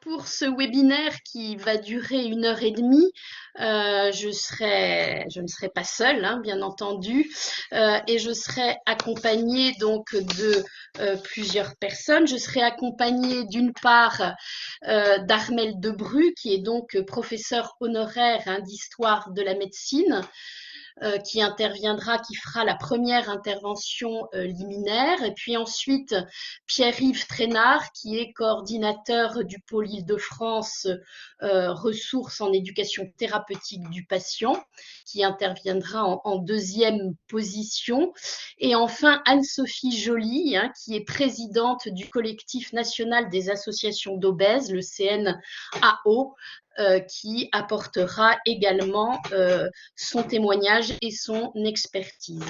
pour ce webinaire qui va durer 1 heure et demie, je ne serai pas seule, hein, bien entendu, et je serai accompagnée donc de plusieurs personnes. Je serai accompagnée d'une part d'Armel Debru, qui est donc professeur honoraire, hein, d'histoire de la médecine, qui interviendra, qui fera la première intervention liminaire. Et puis ensuite, Pierre-Yves Traînard, qui est coordinateur du pôle Île-de-France ressources en éducation thérapeutique du patient, qui interviendra en deuxième position. Et enfin, Anne-Sophie Joly, hein, qui est présidente du collectif national des associations d'obèses, le CNAO, qui apportera également son témoignage et son expertise.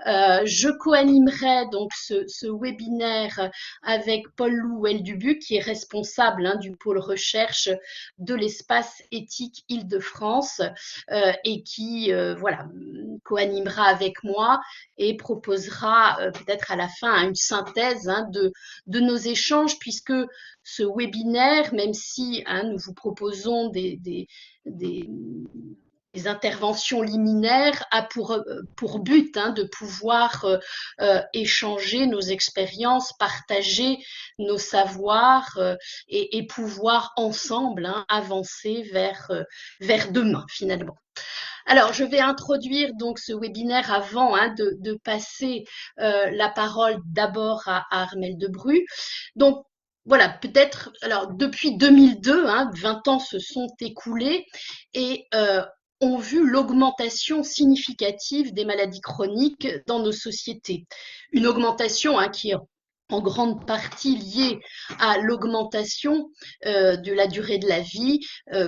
Je co-animerai donc ce webinaire avec Paul-Loup Weldubuc, qui est responsable, hein, du pôle recherche de l'espace éthique Île-de-France, et qui voilà, co-animera avec moi et proposera peut-être à la fin une synthèse, hein, de nos échanges, puisque ce webinaire, même si, hein, nous vous proposons des interventions liminaires, a pour but, hein, de pouvoir échanger nos expériences, partager nos savoirs et pouvoir ensemble, hein, avancer vers demain finalement. Alors, je vais introduire donc ce webinaire avant, hein, de passer la parole d'abord à Armel Debru. Donc, voilà, peut-être, alors depuis 2002, hein, 20 ans se sont écoulés et ont vu l'augmentation significative des maladies chroniques dans nos sociétés. Une augmentation, hein, qui est en grande partie liée à l'augmentation de la durée de la vie,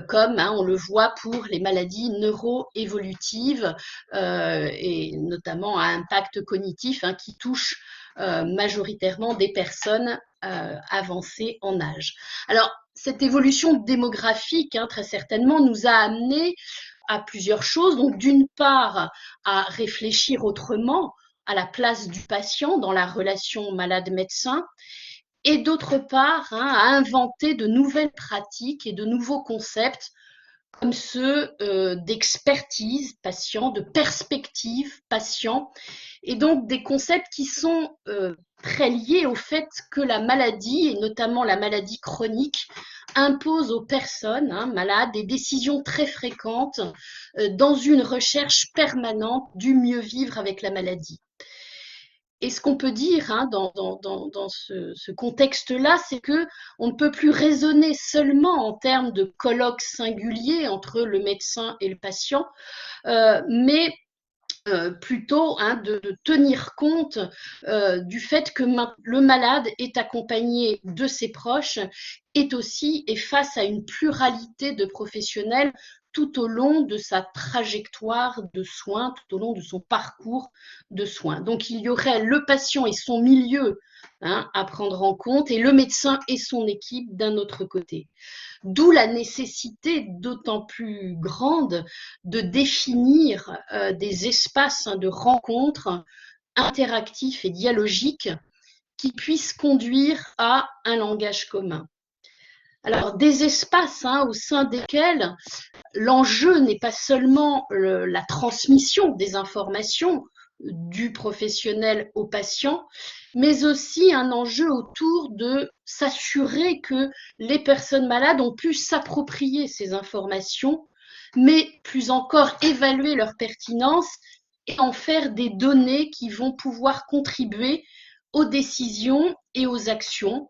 comme, hein, on le voit pour les maladies neuroévolutives et notamment à impact cognitif, hein, qui touchent majoritairement des personnes avancées en âge. Alors, cette évolution démographique, hein, très certainement, nous a amené à plusieurs choses. Donc, d'une part, à réfléchir autrement à la place du patient dans la relation malade-médecin, et d'autre part, hein, à inventer de nouvelles pratiques et de nouveaux concepts comme ceux d'expertise patient, de perspective patient, et donc des concepts qui sont très liés au fait que la maladie, et notamment la maladie chronique, impose aux personnes, hein, malades, des décisions très fréquentes dans une recherche permanente du mieux vivre avec la maladie. Et ce qu'on peut dire, hein, dans ce contexte-là, c'est que on ne peut plus raisonner seulement en termes de colloque singulier entre le médecin et le patient, mais plutôt, hein, de tenir compte du fait que le malade est accompagné de ses proches, est aussi et face à une pluralité de professionnels tout au long de sa trajectoire de soins, tout au long de son parcours de soins. Donc il y aurait le patient et son milieu, hein, à prendre en compte, et le médecin et son équipe d'un autre côté. D'où la nécessité d'autant plus grande de définir des espaces, hein, de rencontres interactifs et dialogiques qui puissent conduire à un langage commun. Alors, des espaces, hein, au sein desquels l'enjeu n'est pas seulement la transmission des informations du professionnel au patient, mais aussi un enjeu autour de s'assurer que les personnes malades ont pu s'approprier ces informations, mais plus encore évaluer leur pertinence et en faire des données qui vont pouvoir contribuer aux décisions et aux actions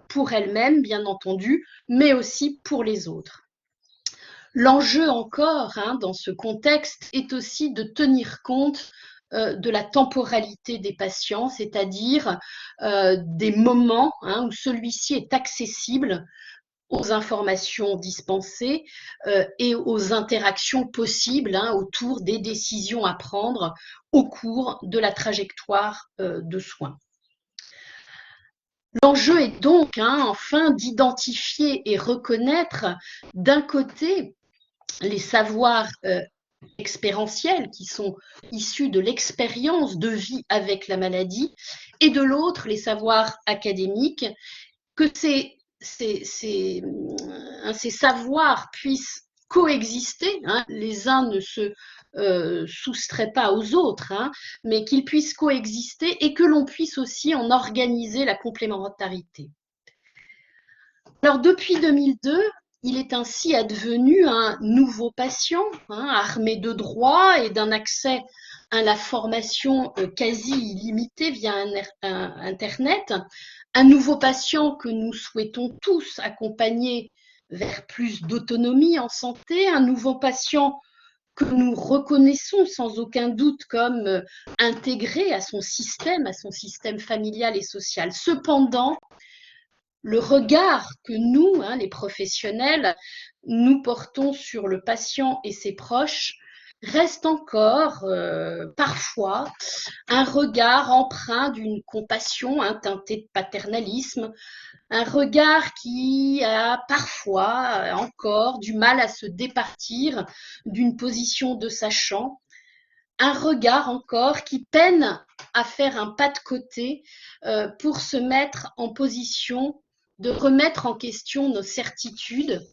pour elles-mêmes, bien entendu, mais aussi pour les autres. L'enjeu encore, hein, dans ce contexte est aussi de tenir compte de la temporalité des patients, c'est-à-dire des moments, hein, où celui-ci est accessible aux informations dispensées et aux interactions possibles, hein, autour des décisions à prendre au cours de la trajectoire de soins. L'enjeu est donc, hein, enfin, d'identifier et reconnaître d'un côté les savoirs expérientiels qui sont issus de l'expérience de vie avec la maladie, et de l'autre les savoirs académiques, que ces ces savoirs puissent coexister, hein, les uns ne se soustraient pas aux autres, hein, mais qu'ils puissent coexister et que l'on puisse aussi en organiser la complémentarité. Alors depuis 2002, il est ainsi advenu un nouveau patient, hein, armé de droits et d'un accès à la formation quasi illimitée via Internet, un nouveau patient que nous souhaitons tous accompagner vers plus d'autonomie en santé, un nouveau patient que nous reconnaissons sans aucun doute comme intégré à son système familial et social. Cependant, le regard que nous, hein, les professionnels, nous portons sur le patient et ses proches reste encore parfois un regard empreint d'une compassion teintée de paternalisme, un regard qui a parfois encore du mal à se départir d'une position de sachant, un regard encore qui peine à faire un pas de côté pour se mettre en position de remettre en question nos certitudes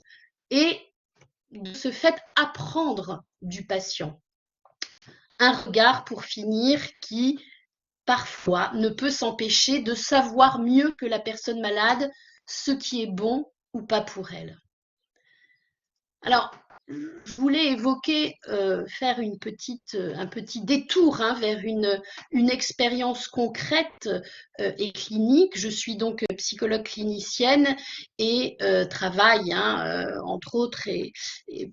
et de ce fait apprendre du patient. Un regard, pour finir, qui parfois ne peut s'empêcher de savoir mieux que la personne malade ce qui est bon ou pas pour elle. Alors, je voulais évoquer, faire un petit détour vers une expérience concrète et clinique. Je suis donc psychologue clinicienne et travaille, entre autres, et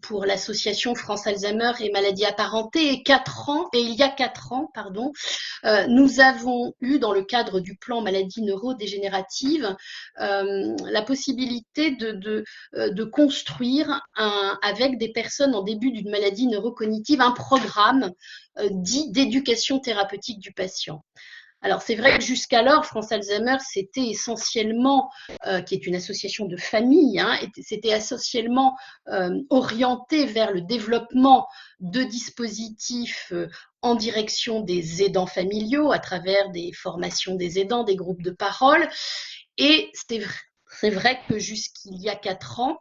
pour l'association France Alzheimer et maladies apparentées. Et il y a 4 ans, nous avons eu, dans le cadre du plan maladies neurodégénératives, la possibilité de construire avec des personnes en début d'une maladie neurocognitive un programme dit d'éducation thérapeutique du patient. Alors c'est vrai que jusqu'alors, France Alzheimer, c'était essentiellement, qui est une association de famille, c'était essentiellement orienté vers le développement de dispositifs en direction des aidants familiaux à travers des formations des aidants, des groupes de parole. Et c'est vrai que jusqu'il y a 4 ans,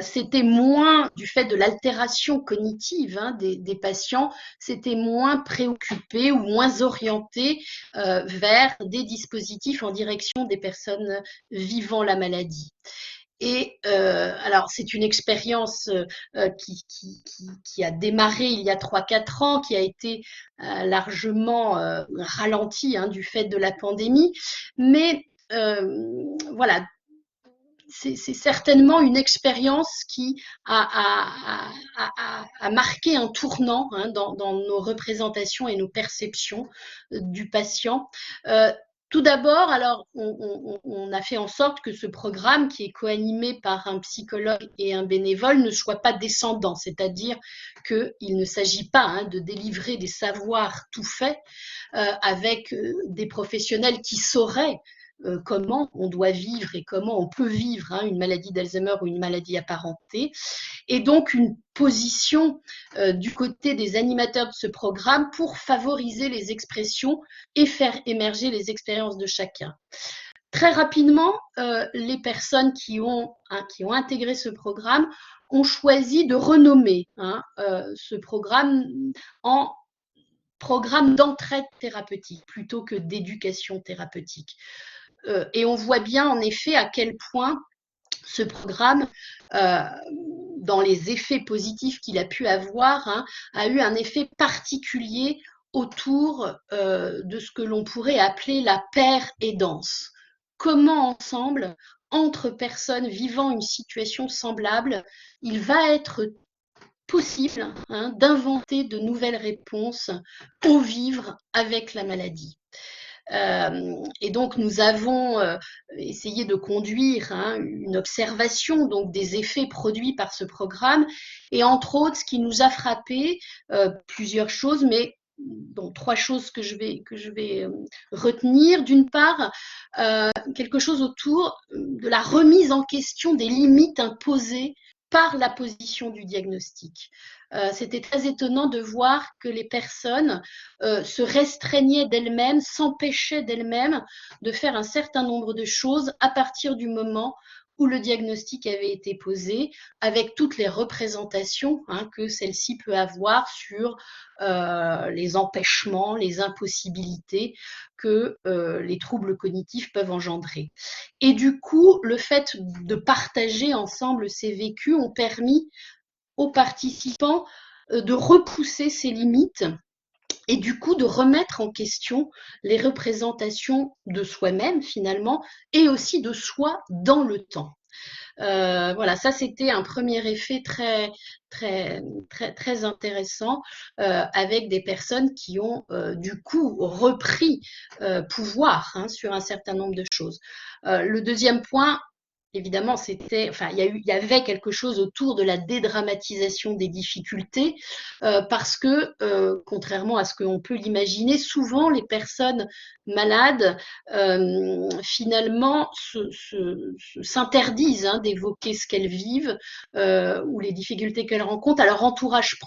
c'était moins, du fait de l'altération cognitive des patients, c'était moins préoccupé ou moins orienté vers des dispositifs en direction des personnes vivant la maladie. Et alors, c'est une expérience qui a démarré il y a 3-4 ans, qui a été largement ralentie du fait de la pandémie. Mais voilà, c'est certainement une expérience qui a marqué un tournant dans nos représentations et nos perceptions du patient. Tout d'abord, alors, on a fait en sorte que ce programme, qui est co-animé par un psychologue et un bénévole, ne soit pas descendant, c'est-à-dire qu'il ne s'agit pas de délivrer des savoirs tout faits avec des professionnels qui sauraient comment on doit vivre et comment on peut vivre une maladie d'Alzheimer ou une maladie apparentée, et donc une position du côté des animateurs de ce programme pour favoriser les expressions et faire émerger les expériences de chacun. Très rapidement, les personnes qui ont intégré ce programme ont choisi de renommer ce programme en programme d'entraide thérapeutique plutôt que d'éducation thérapeutique. Et on voit bien en effet à quel point ce programme, dans les effets positifs qu'il a pu avoir, a eu un effet particulier autour de ce que l'on pourrait appeler la paire-aidance. Comment ensemble, entre personnes vivant une situation semblable, il va être possible d'inventer de nouvelles réponses au vivre avec la maladie. Et donc, nous avons essayé de conduire une observation donc, des effets produits par ce programme. Et entre autres, ce qui nous a frappé, plusieurs choses, mais bon, 3 choses que je vais retenir. D'une part, quelque chose autour de la remise en question des limites imposées par la position du diagnostic. C'était très étonnant de voir que les personnes se restreignaient d'elles-mêmes, s'empêchaient d'elles-mêmes de faire un certain nombre de choses à partir du moment où le diagnostic avait été posé, avec toutes les représentations que celle-ci peut avoir sur les empêchements, les impossibilités que les troubles cognitifs peuvent engendrer. Et du coup, le fait de partager ensemble ces vécus ont permis aux participants de repousser ces limites et du coup de remettre en question les représentations de soi-même finalement et aussi de soi dans le temps. Voilà, ça c'était un premier effet très intéressant avec des personnes qui ont du coup repris pouvoir sur un certain nombre de choses. Le deuxième point, évidemment, il y avait quelque chose autour de la dédramatisation des difficultés, parce que, contrairement à ce qu'on peut l'imaginer, souvent les personnes malades, finalement, s'interdisent d'évoquer ce qu'elles vivent ou les difficultés qu'elles rencontrent à leur entourage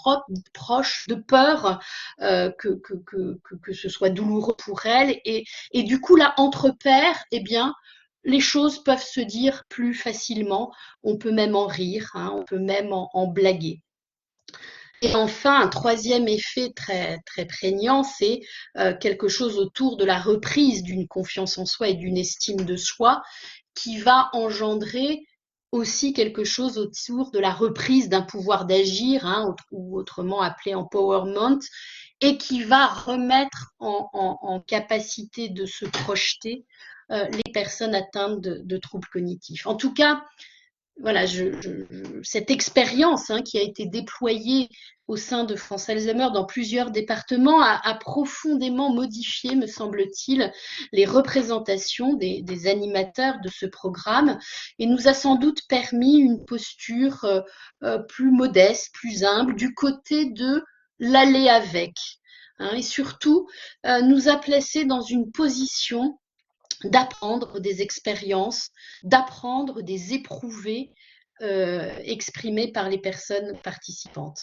proche, de peur que ce soit douloureux pour elles. Et du coup, là, entre pairs, eh bien, les choses peuvent se dire plus facilement, on peut même en rire, on peut même en blaguer. Et enfin, un troisième effet très prégnant, c'est quelque chose autour de la reprise d'une confiance en soi et d'une estime de soi qui va engendrer aussi quelque chose autour de la reprise d'un pouvoir d'agir, ou autrement appelé empowerment, et qui va remettre en capacité de se projeter les personnes atteintes de troubles cognitifs. En tout cas, voilà, cette expérience qui a été déployée au sein de France Alzheimer dans plusieurs départements a profondément modifié, me semble-t-il, les représentations des animateurs de ce programme et nous a sans doute permis une posture plus modeste, plus humble, du côté de l'aller avec. Et surtout, nous a placés dans une position d'apprendre des expériences, d'apprendre des éprouvés exprimés par les personnes participantes.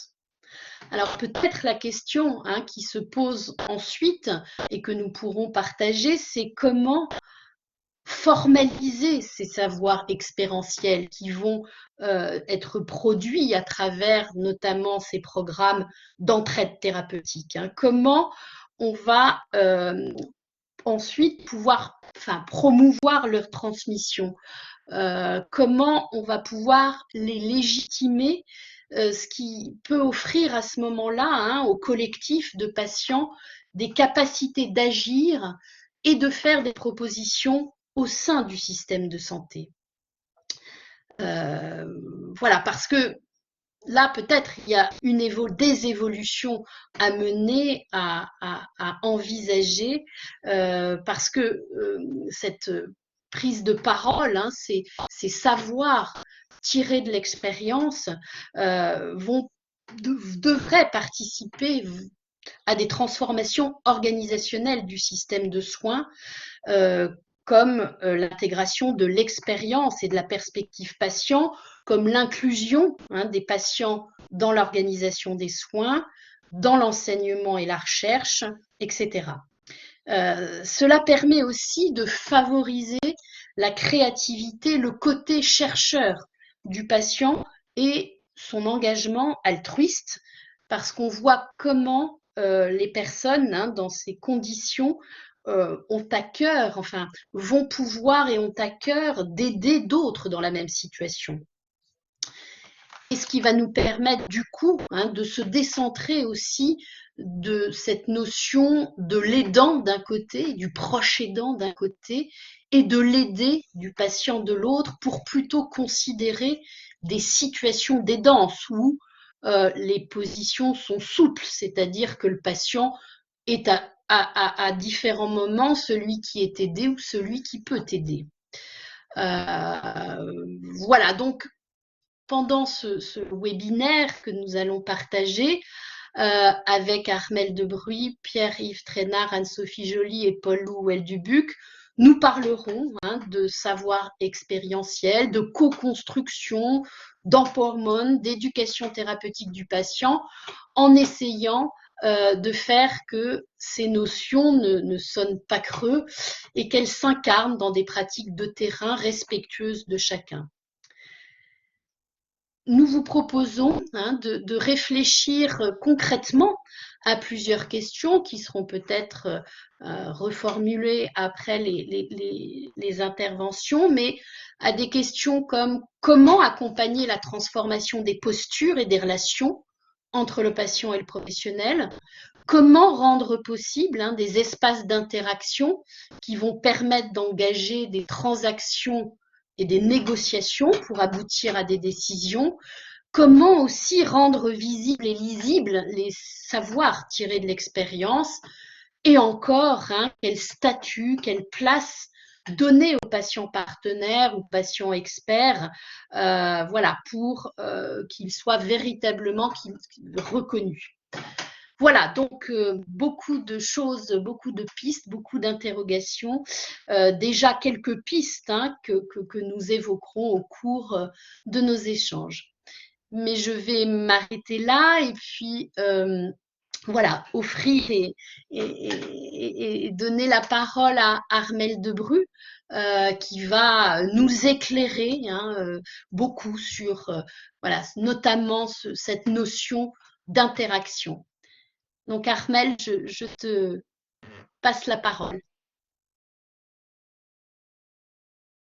Alors peut-être la question qui se pose ensuite et que nous pourrons partager, c'est comment formaliser ces savoirs expérientiels qui vont être produits à travers notamment ces programmes d'entraide thérapeutique. Comment on va ensuite pouvoir promouvoir leur transmission, comment on va pouvoir les légitimer, ce qui peut offrir à ce moment-là au collectif de patients des capacités d'agir et de faire des propositions au sein du système de santé. Voilà, parce que là, peut-être, il y a des évolutions à mener, à envisager, parce que cette prise de parole, ces savoirs tirés de l'expérience devraient participer à des transformations organisationnelles du système de soins, comme l'intégration de l'expérience et de la perspective patient, comme l'inclusion des patients dans l'organisation des soins, dans l'enseignement et la recherche, etc. Cela permet aussi de favoriser la créativité, le côté chercheur du patient et son engagement altruiste, parce qu'on voit comment les personnes dans ces conditions ont à cœur, vont pouvoir et ont à cœur d'aider d'autres dans la même situation. Et ce qui va nous permettre du coup de se décentrer aussi de cette notion de l'aidant d'un côté, du proche aidant d'un côté, et de l'aider du patient de l'autre, pour plutôt considérer des situations d'aidance où les positions sont souples, c'est-à-dire que le patient est à différents moments celui qui est aidé ou celui qui peut aider. Voilà, donc pendant ce webinaire que nous allons partager avec Armelle Debruy, Pierre-Yves Trainard, Anne-Sophie Joly et Paul Louwel Dubuc, Nous parlerons de savoir expérientiel, de co-construction, d'empowerment, d'éducation thérapeutique du patient, en essayant de faire que ces notions ne sonnent pas creux et qu'elles s'incarnent dans des pratiques de terrain respectueuses de chacun. Nous vous proposons de réfléchir concrètement à plusieurs questions qui seront peut-être reformulées après les interventions, mais à des questions comme comment accompagner la transformation des postures et des relations entre le patient et le professionnel, comment rendre possible des espaces d'interaction qui vont permettre d'engager des transactions et des négociations pour aboutir à des décisions. Comment aussi rendre visibles et lisibles les savoirs tirés de l'expérience et encore, quel statut, quelle place donner aux patients partenaires ou patients experts, voilà, pour qu'ils soient véritablement reconnus. Voilà, donc beaucoup de choses, beaucoup de pistes, beaucoup d'interrogations. Déjà quelques pistes que nous évoquerons au cours de nos échanges. Mais je vais m'arrêter là et puis voilà, offrir et donner la parole à Armelle Debru qui va nous éclairer beaucoup sur voilà, notamment cette notion d'interaction. Donc Armelle, je te passe la parole.